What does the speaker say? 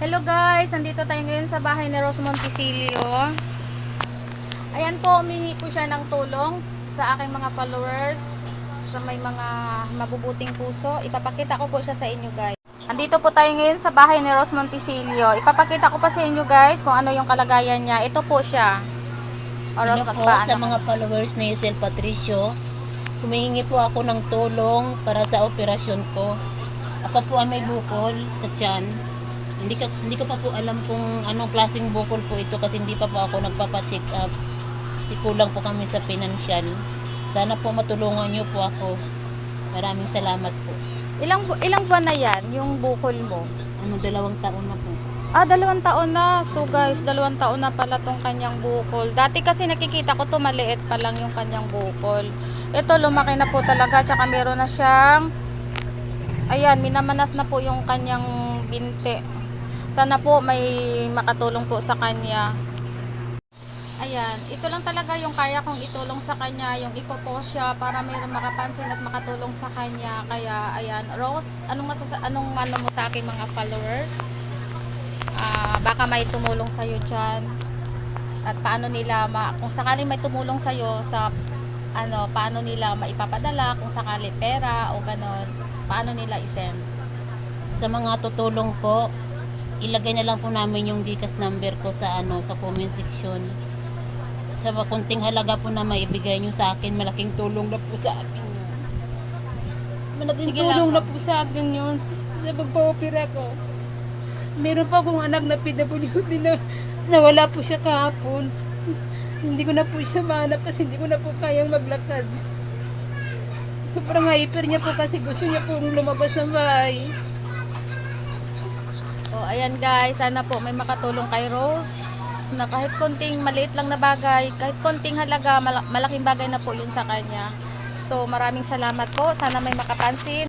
Hello guys, nandito tayo ngayon sa bahay ni Rose Monticelio. Ayan po, humingi po siya ng tulong sa aking mga followers, sa may mga mabubuting puso. Ipapakita ko po siya sa inyo guys. Andito po tayo ngayon sa bahay ni Rose Monticelio. Ipapakita ko pa sa inyo guys kung ano yung kalagayan niya. Ito po siya. O Rose, Ano po, magpaano sa ka? mga followers ni Isel Patricio, humihingi po ako ng tulong para sa operasyon ko. Ako po ay may bukol sa tiyan. Hindi ko pa po alam kung anong klaseng bukol po ito kasi hindi pa po ako nagpapa-check up. Kasi kulang po kami sa pinansyal. Sana po matulungan niyo po ako. Maraming salamat po. Ilang buwan na yan, yung bukol mo? 2 taon na po. 2 taon na. So guys, 2 taon na pala tong kanyang bukol. Dati kasi nakikita ko to maliit pa lang yung kanyang bukol. Ito lumaki na po talaga. Tsaka meron na siyang, ayan, minamanas na po yung kanyang binte. Sana po may makatulong po sa kanya. Ayan, ito lang talaga yung kaya kong itulong sa kanya, yung ipopost siya para mayroong makapansin at makatulong sa kanya. Kaya ayan, Rose, anong ano mo sa akin mga followers? Baka may tumulong sa iyo diyan. At paano nila kung sakaling may tumulong sa iyo sa paano nila maipapadala kung sakali pera o ganon, paano nila i-send? Sa mga tutulong po, ilagay na lang po namin yung GCash number ko sa sa comment section. Sa kunting halaga po na maibigay nyo sa akin, malaking tulong na po sa akin yun. Malaking Sige tulong lang, na po sa akin yun. Sa pagpa-opera ko. Meron pa akong anak na PWD na nawala po siya kahapon. Hindi ko na po siya mahanap kasi hindi ko na po kayang maglakad. Sobrang hyper niya po kasi gusto niya po lumabas ng bahay. ayan guys, sana po may makatulong kay Rose na kahit konting maliit lang na bagay, kahit konting halaga, malaking bagay na po yun sa kanya. So maraming salamat po, sana may makapansin.